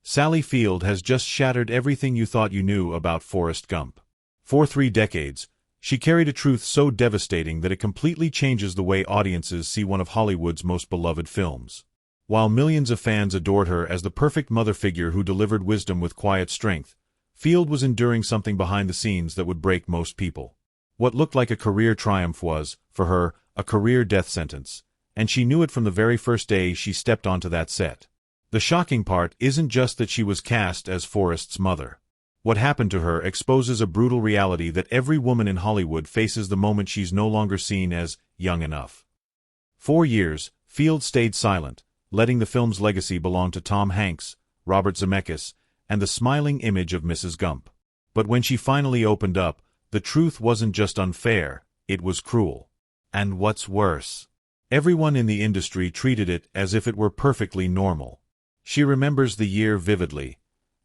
Sally Field has just shattered everything you thought you knew about Forrest Gump. For 3 decades, she carried a truth so devastating that it completely changes the way audiences see one of Hollywood's most beloved films. While millions of fans adored her as the perfect mother figure who delivered wisdom with quiet strength, Field was enduring something behind the scenes that would break most people. What looked like a career triumph was, for her, a career death sentence, and she knew it from the very first day she stepped onto that set. The shocking part isn't just that she was cast as Forrest's mother. What happened to her exposes a brutal reality that every woman in Hollywood faces the moment she's no longer seen as young enough. 4 years, Field stayed silent, letting the film's legacy belong to Tom Hanks, Robert Zemeckis, and the smiling image of Mrs. Gump. But when she finally opened up, the truth wasn't just unfair, it was cruel. And what's worse, everyone in the industry treated it as if it were perfectly normal. She remembers the year vividly.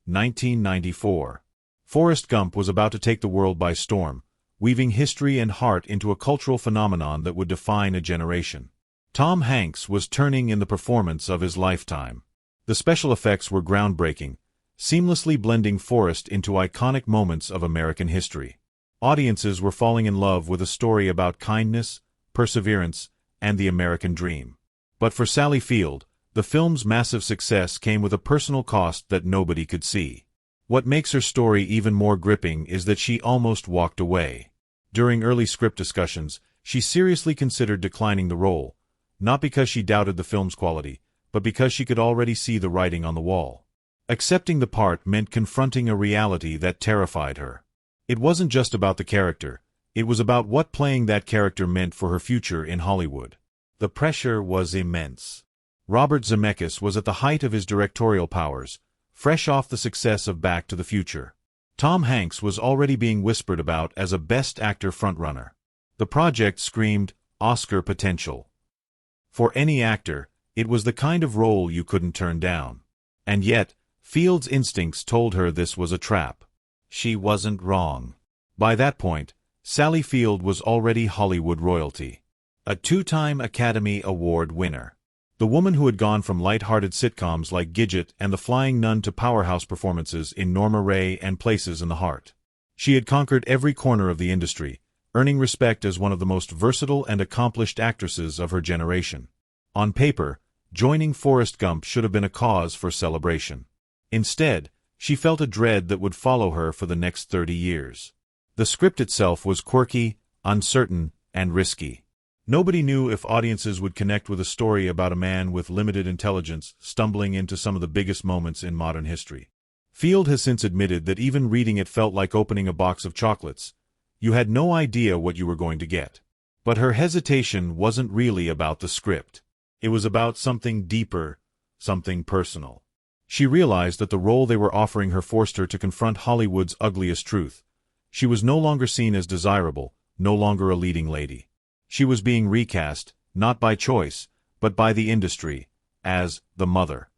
1994. Forrest Gump was about to take the world by storm, weaving history and heart into a cultural phenomenon that would define a generation. Tom Hanks was turning in the performance of his lifetime. The special effects were groundbreaking, seamlessly blending Forrest into iconic moments of American history. Audiences were falling in love with a story about kindness, perseverance, and the American dream. But for Sally Field, the film's massive success came with a personal cost that nobody could see. What makes her story even more gripping is that she almost walked away. During early script discussions, she seriously considered declining the role, not because she doubted the film's quality, but because she could already see the writing on the wall. Accepting the part meant confronting a reality that terrified her. It wasn't just about the character, it was about what playing that character meant for her future in Hollywood. The pressure was immense. Robert Zemeckis was at the height of his directorial powers, fresh off the success of Back to the Future. Tom Hanks was already being whispered about as a Best Actor frontrunner. The project screamed Oscar potential. For any actor, it was the kind of role you couldn't turn down. And yet, Field's instincts told her this was a trap. She wasn't wrong. By that point, Sally Field was already Hollywood royalty. A 2-time Academy Award winner. The woman who had gone from light-hearted sitcoms like Gidget and The Flying Nun to powerhouse performances in Norma Rae and Places in the Heart. She had conquered every corner of the industry, earning respect as one of the most versatile and accomplished actresses of her generation. On paper, joining Forrest Gump should have been a cause for celebration. Instead, she felt a dread that would follow her for the next 30 years. The script itself was quirky, uncertain, and risky. Nobody knew if audiences would connect with a story about a man with limited intelligence stumbling into some of the biggest moments in modern history. Field has since admitted that even reading it felt like opening a box of chocolates. You had no idea what you were going to get. But her hesitation wasn't really about the script. It was about something deeper, something personal. She realized that the role they were offering her forced her to confront Hollywood's ugliest truth. She was no longer seen as desirable, no longer a leading lady. She was being recast, not by choice, but by the industry, as the mother.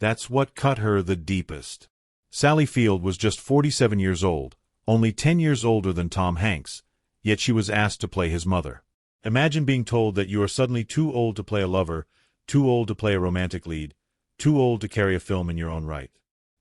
That's what cut her the deepest. Sally Field was just 47 years old, only 10 years older than Tom Hanks, yet she was asked to play his mother. Imagine being told that you are suddenly too old to play a lover, too old to play a romantic lead, too old to carry a film in your own right.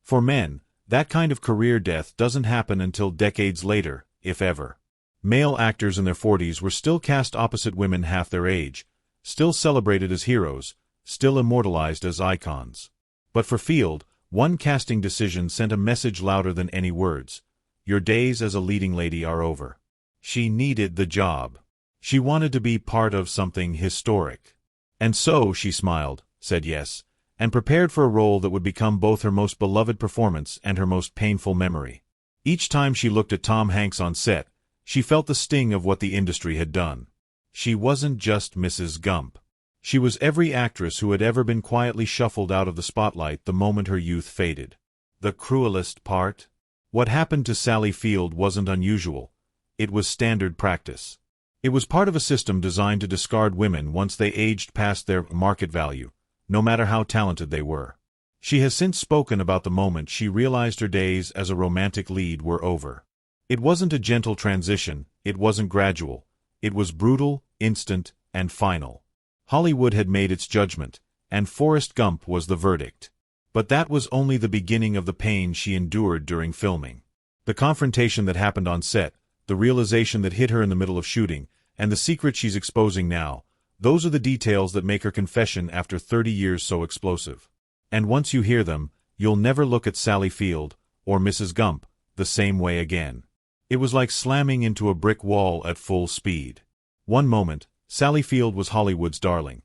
For men, that kind of career death doesn't happen until decades later, if ever. Male actors in their 40s were still cast opposite women half their age, still celebrated as heroes, still immortalized as icons. But for Field, one casting decision sent a message louder than any words. Your days as a leading lady are over. She needed the job. She wanted to be part of something historic. And so she smiled, said yes, and prepared for a role that would become both her most beloved performance and her most painful memory. Each time she looked at Tom Hanks on set, she felt the sting of what the industry had done. She wasn't just Mrs. Gump. She was every actress who had ever been quietly shuffled out of the spotlight the moment her youth faded. The cruelest part? What happened to Sally Field wasn't unusual. It was standard practice. It was part of a system designed to discard women once they aged past their market value, no matter how talented they were. She has since spoken about the moment she realized her days as a romantic lead were over. It wasn't a gentle transition, it wasn't gradual. It was brutal, instant, and final. Hollywood had made its judgment, and Forrest Gump was the verdict. But that was only the beginning of the pain she endured during filming. The confrontation that happened on set, the realization that hit her in the middle of shooting, and the secret she's exposing now, those are the details that make her confession after 30 years so explosive. And once you hear them, you'll never look at Sally Field, or Mrs. Gump, the same way again. It was like slamming into a brick wall at full speed. One moment, Sally Field was Hollywood's darling.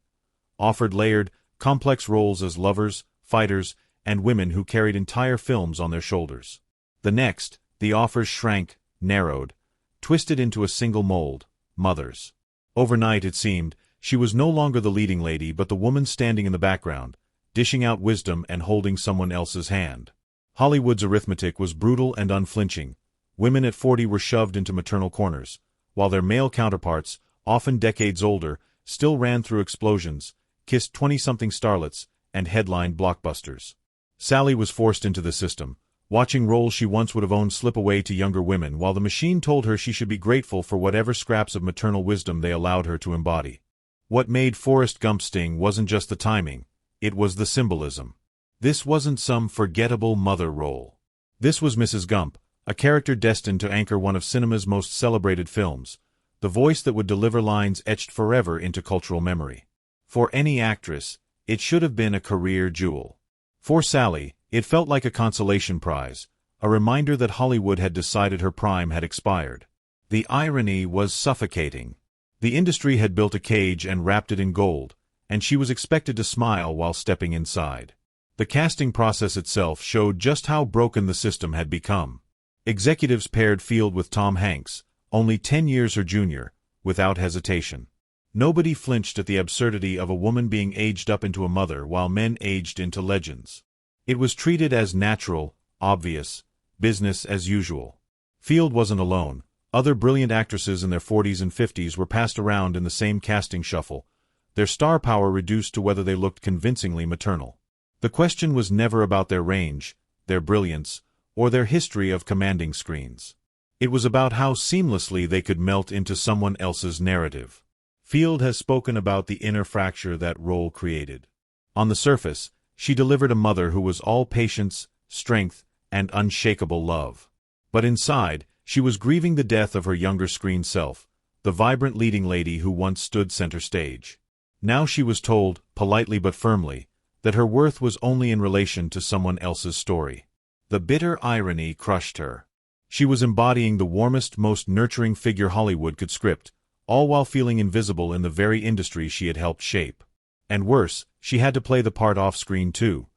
Offered layered, complex roles as lovers, fighters, and women who carried entire films on their shoulders. The next, the offers shrank, narrowed, twisted into a single mold: mothers. Overnight, it seemed, she was no longer the leading lady but the woman standing in the background, dishing out wisdom and holding someone else's hand. Hollywood's arithmetic was brutal and unflinching. Women at 40 were shoved into maternal corners, while their male counterparts, often decades older, still ran through explosions, kissed 20-something starlets, and headlined blockbusters. Sally was forced into the system, watching roles she once would have owned slip away to younger women while the machine told her she should be grateful for whatever scraps of maternal wisdom they allowed her to embody. What made Forrest Gump sting wasn't just the timing, it was the symbolism. This wasn't some forgettable mother role. This was Mrs. Gump, a character destined to anchor one of cinema's most celebrated films, the voice that would deliver lines etched forever into cultural memory. For any actress, it should have been a career jewel. For Sally, it felt like a consolation prize, a reminder that Hollywood had decided her prime had expired. The irony was suffocating. The industry had built a cage and wrapped it in gold, and she was expected to smile while stepping inside. The casting process itself showed just how broken the system had become. Executives paired Field with Tom Hanks, only 10 years her junior, without hesitation. Nobody flinched at the absurdity of a woman being aged up into a mother while men aged into legends. It was treated as natural, obvious, business as usual. Field wasn't alone. Other brilliant actresses in their 40s and 50s were passed around in the same casting shuffle, their star power reduced to whether they looked convincingly maternal. The question was never about their range, their brilliance, or their history of commanding screens. It was about how seamlessly they could melt into someone else's narrative. Field has spoken about the inner fracture that role created. On the surface, she delivered a mother who was all patience, strength, and unshakable love. But inside, she was grieving the death of her younger screen self, the vibrant leading lady who once stood center stage. Now she was told, politely but firmly, that her worth was only in relation to someone else's story. The bitter irony crushed her. She was embodying the warmest, most nurturing figure Hollywood could script, all while feeling invisible in the very industry she had helped shape. And worse, she had to play the part off-screen too.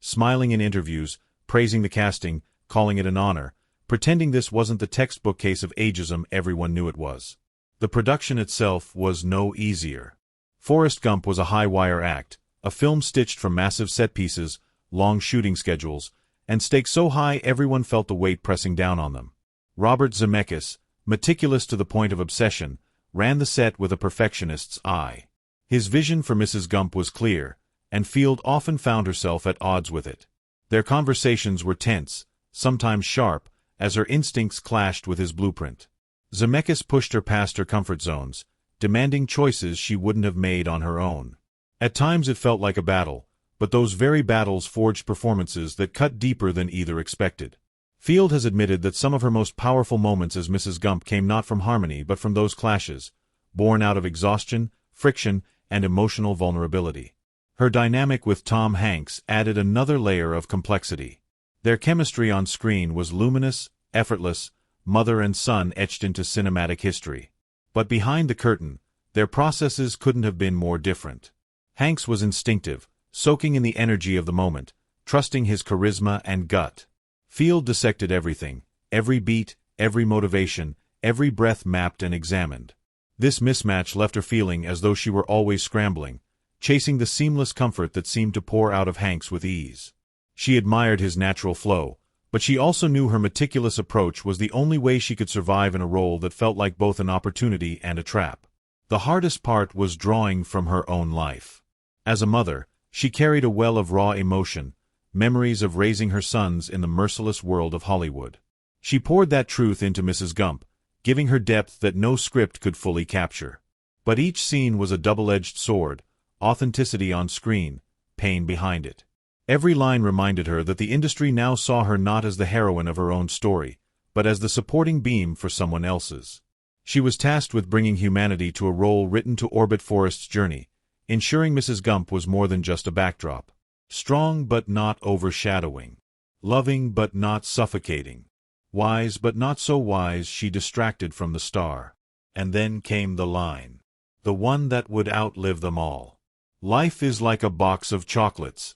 Smiling in interviews, praising the casting, calling it an honor, pretending this wasn't the textbook case of ageism everyone knew it was. The production itself was no easier. Forrest Gump was a high-wire act, a film stitched from massive set pieces, long shooting schedules, and stakes so high everyone felt the weight pressing down on them. Robert Zemeckis, meticulous to the point of obsession, ran the set with a perfectionist's eye. His vision for Mrs. Gump was clear, and Field often found herself at odds with it. Their conversations were tense, sometimes sharp, as her instincts clashed with his blueprint. Zemeckis pushed her past her comfort zones, demanding choices she wouldn't have made on her own. At times it felt like a battle, but those very battles forged performances that cut deeper than either expected. Field has admitted that some of her most powerful moments as Mrs. Gump came not from harmony but from those clashes, born out of exhaustion, friction, and emotional vulnerability. Her dynamic with Tom Hanks added another layer of complexity. Their chemistry on screen was luminous, effortless, mother and son etched into cinematic history. But behind the curtain, their processes couldn't have been more different. Hanks was instinctive, soaking in the energy of the moment, trusting his charisma and gut. Field dissected everything, every beat, every motivation, every breath mapped and examined. This mismatch left her feeling as though she were always scrambling, chasing the seamless comfort that seemed to pour out of Hanks with ease. She admired his natural flow, but she also knew her meticulous approach was the only way she could survive in a role that felt like both an opportunity and a trap. The hardest part was drawing from her own life. As a mother, she carried a well of raw emotion, memories of raising her sons in the merciless world of Hollywood. She poured that truth into Mrs. Gump, giving her depth that no script could fully capture. But each scene was a double-edged sword, authenticity on screen, pain behind it. Every line reminded her that the industry now saw her not as the heroine of her own story, but as the supporting beam for someone else's. She was tasked with bringing humanity to a role written to orbit Forrest's journey, ensuring Mrs. Gump was more than just a backdrop. Strong but not overshadowing. Loving but not suffocating. Wise but not so wise she distracted from the star. And then came the line. The one that would outlive them all. Life is like a box of chocolates.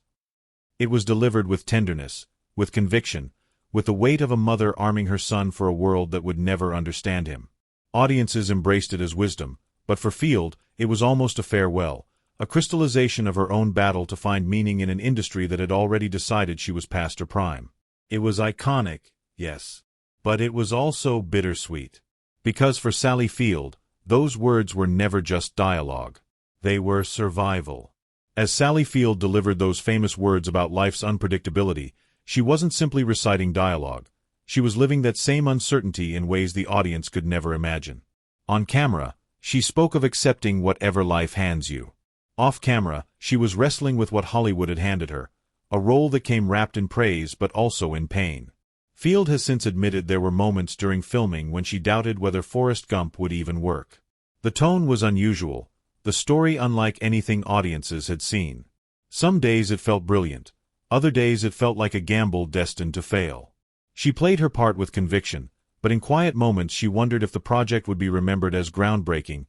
It was delivered with tenderness, with conviction, with the weight of a mother arming her son for a world that would never understand him. Audiences embraced it as wisdom, but for Field, it was almost a farewell, a crystallization of her own battle to find meaning in an industry that had already decided she was past her prime. It was iconic, yes, but it was also bittersweet. Because for Sally Field, those words were never just dialogue. They were survival. As Sally Field delivered those famous words about life's unpredictability, she wasn't simply reciting dialogue. She was living that same uncertainty in ways the audience could never imagine. On camera, she spoke of accepting whatever life hands you. Off camera, she was wrestling with what Hollywood had handed her, a role that came wrapped in praise but also in pain. Field has since admitted there were moments during filming when she doubted whether Forrest Gump would even work. The tone was unusual, the story unlike anything audiences had seen. Some days it felt brilliant, other days it felt like a gamble destined to fail. She played her part with conviction, but in quiet moments she wondered if the project would be remembered as groundbreaking,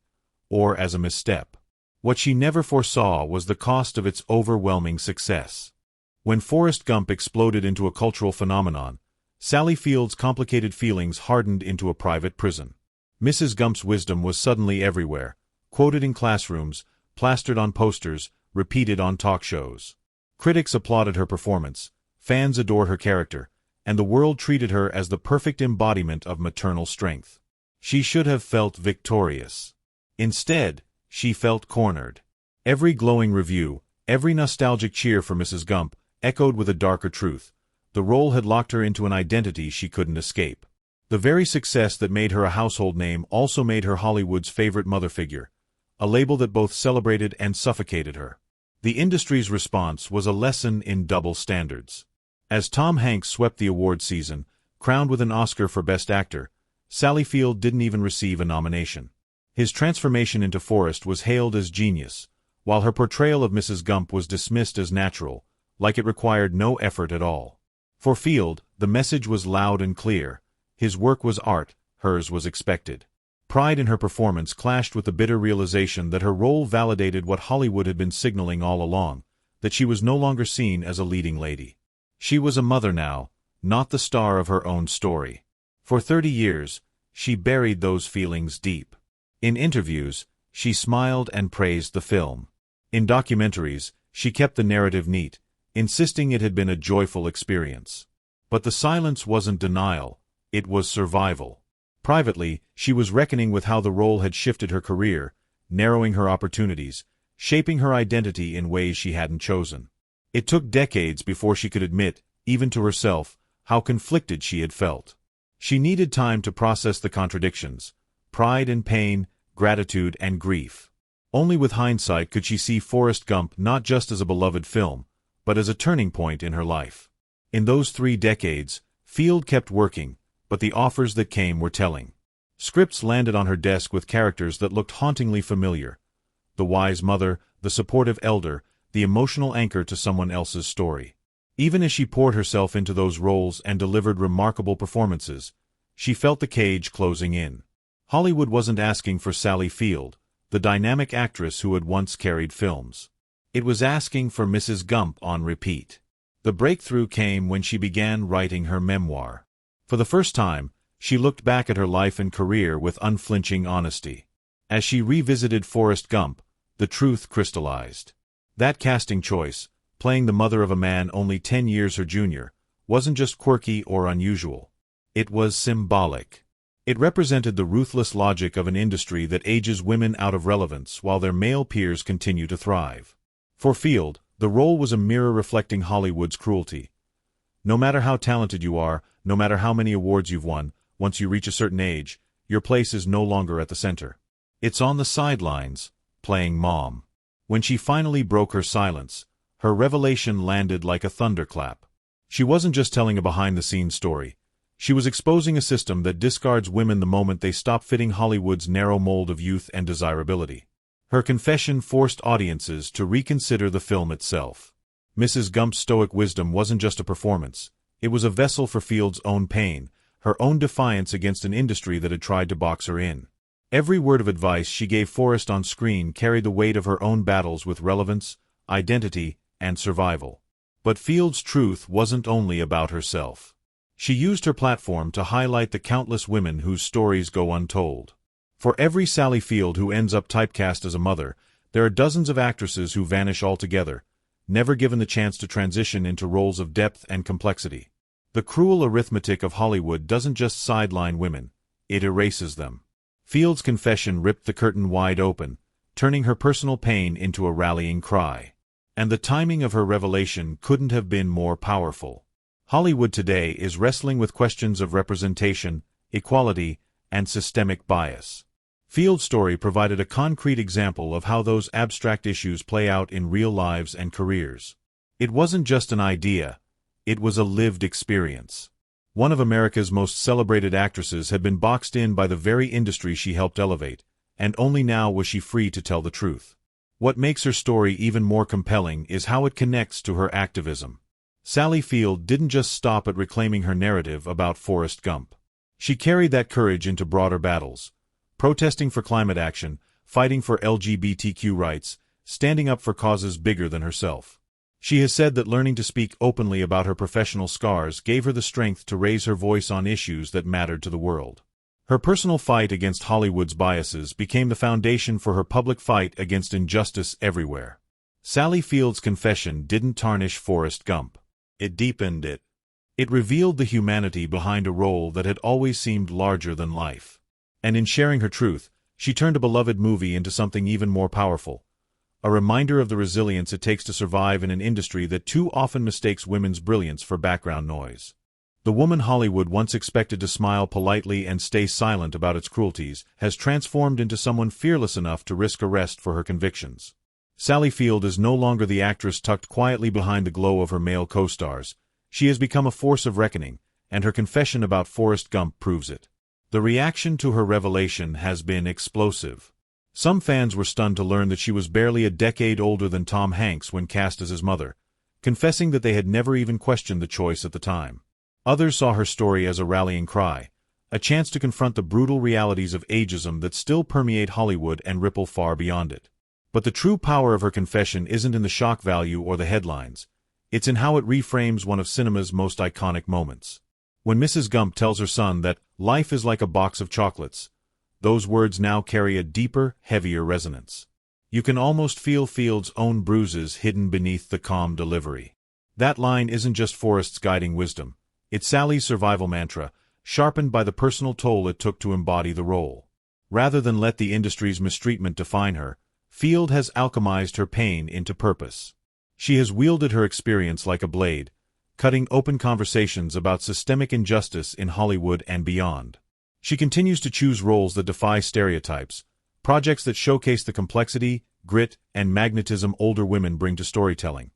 or as a misstep. What she never foresaw was the cost of its overwhelming success. When Forrest Gump exploded into a cultural phenomenon, Sally Field's complicated feelings hardened into a private prison. Mrs. Gump's wisdom was suddenly everywhere, quoted in classrooms, plastered on posters, repeated on talk shows. Critics applauded her performance, fans adored her character, and the world treated her as the perfect embodiment of maternal strength. She should have felt victorious. Instead, she felt cornered. Every glowing review, every nostalgic cheer for Mrs. Gump, echoed with a darker truth. The role had locked her into an identity she couldn't escape. The very success that made her a household name also made her Hollywood's favorite mother figure, a label that both celebrated and suffocated her. The industry's response was a lesson in double standards. As Tom Hanks swept the award season, crowned with an Oscar for Best Actor, Sally Field didn't even receive a nomination. His transformation into Forrest was hailed as genius, while her portrayal of Mrs. Gump was dismissed as natural, like it required no effort at all. For Field, the message was loud and clear. His work was art, hers was expected. Pride in her performance clashed with the bitter realization that her role validated what Hollywood had been signaling all along, that she was no longer seen as a leading lady. She was a mother now, not the star of her own story. For 30 years, she buried those feelings deep. In interviews, she smiled and praised the film. In documentaries, she kept the narrative neat, insisting it had been a joyful experience. But the silence wasn't denial, it was survival. Privately, she was reckoning with how the role had shifted her career, narrowing her opportunities, shaping her identity in ways she hadn't chosen. It took decades before she could admit, even to herself, how conflicted she had felt. She needed time to process the contradictions, pride and pain, gratitude and grief. Only with hindsight could she see Forrest Gump not just as a beloved film, but as a turning point in her life. In those 3 decades, Field kept working, but the offers that came were telling. Scripts landed on her desk with characters that looked hauntingly familiar. The wise mother, the supportive elder, the emotional anchor to someone else's story. Even as she poured herself into those roles and delivered remarkable performances, she felt the cage closing in. Hollywood wasn't asking for Sally Field, the dynamic actress who had once carried films. It was asking for Mrs. Gump on repeat. The breakthrough came when she began writing her memoir. For the first time, she looked back at her life and career with unflinching honesty. As she revisited Forrest Gump, the truth crystallized. That casting choice, playing the mother of a man only 10 years her junior, wasn't just quirky or unusual. It was symbolic. It represented the ruthless logic of an industry that ages women out of relevance while their male peers continue to thrive. For Field, the role was a mirror reflecting Hollywood's cruelty. No matter how talented you are, no matter how many awards you've won, once you reach a certain age, your place is no longer at the center. It's on the sidelines, playing mom. When she finally broke her silence, Her revelation landed like a thunderclap. She wasn't just telling a behind-the-scenes story. She was exposing a system that discards women the moment they stop fitting Hollywood's narrow mold of youth and desirability. Her confession forced audiences to reconsider the film itself. Mrs. Gump's stoic wisdom wasn't just a performance. It was a vessel for Field's own pain, her own defiance against an industry that had tried to box her in. Every word of advice she gave Forrest on screen carried the weight of her own battles with relevance, identity, and survival. But Field's truth wasn't only about herself. She used her platform to highlight the countless women whose stories go untold. For every Sally Field who ends up typecast as a mother, there are dozens of actresses who vanish altogether, never given the chance to transition into roles of depth and complexity. The cruel arithmetic of Hollywood doesn't just sideline women, it erases them. Field's confession ripped the curtain wide open, turning her personal pain into a rallying cry. And the timing of her revelation couldn't have been more powerful. Hollywood today is wrestling with questions of representation, equality, and systemic bias. Field's story provided a concrete example of how those abstract issues play out in real lives and careers. It wasn't just an idea, it was a lived experience. One of America's most celebrated actresses had been boxed in by the very industry she helped elevate, and only now was she free to tell the truth. What makes her story even more compelling is how it connects to her activism. Sally Field didn't just stop at reclaiming her narrative about Forrest Gump. She carried that courage into broader battles, protesting for climate action, fighting for LGBTQ rights, standing up for causes bigger than herself. She has said that learning to speak openly about her professional scars gave her the strength to raise her voice on issues that mattered to the world. Her personal fight against Hollywood's biases became the foundation for her public fight against injustice everywhere. Sally Field's confession didn't tarnish Forrest Gump. It deepened it. It revealed the humanity behind a role that had always seemed larger than life. And in sharing her truth, she turned a beloved movie into something even more powerful. A reminder of the resilience it takes to survive in an industry that too often mistakes women's brilliance for background noise. The woman Hollywood once expected to smile politely and stay silent about its cruelties has transformed into someone fearless enough to risk arrest for her convictions. Sally Field is no longer the actress tucked quietly behind the glow of her male co-stars. She has become a force of reckoning, and her confession about Forrest Gump proves it. The reaction to her revelation has been explosive. Some fans were stunned to learn that she was barely a decade older than Tom Hanks when cast as his mother, confessing that they had never even questioned the choice at the time. Others saw her story as a rallying cry, a chance to confront the brutal realities of ageism that still permeate Hollywood and ripple far beyond it. But the true power of her confession isn't in the shock value or the headlines. It's in how it reframes one of cinema's most iconic moments. When Mrs. Gump tells her son that life is like a box of chocolates, those words now carry a deeper, heavier resonance. You can almost feel Field's own bruises hidden beneath the calm delivery. That line isn't just Forrest's guiding wisdom. It's Sally's survival mantra, sharpened by the personal toll it took to embody the role. Rather than let the industry's mistreatment define her, Field has alchemized her pain into purpose. She has wielded her experience like a blade, cutting open conversations about systemic injustice in Hollywood and beyond. She continues to choose roles that defy stereotypes, projects that showcase the complexity, grit, and magnetism older women bring to storytelling,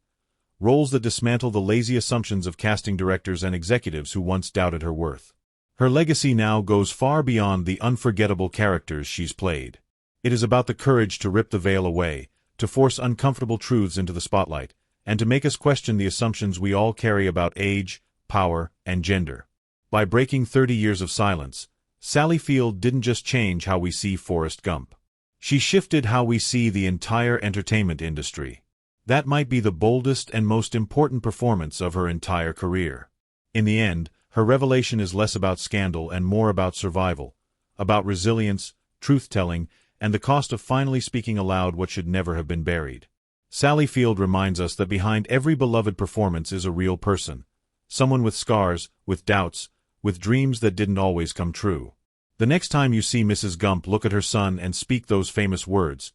roles that dismantle the lazy assumptions of casting directors and executives who once doubted her worth. Her legacy now goes far beyond the unforgettable characters she's played. It is about the courage to rip the veil away, to force uncomfortable truths into the spotlight, and to make us question the assumptions we all carry about age, power, and gender. By breaking 30 years of silence, Sally Field didn't just change how we see Forrest Gump. She shifted how we see the entire entertainment industry. That might be the boldest and most important performance of her entire career. In the end, her revelation is less about scandal and more about survival, about resilience, truth-telling, and the cost of finally speaking aloud what should never have been buried. Sally Field reminds us that behind every beloved performance is a real person, someone with scars, with doubts, with dreams that didn't always come true. The next time you see Mrs. Gump look at her son and speak those famous words,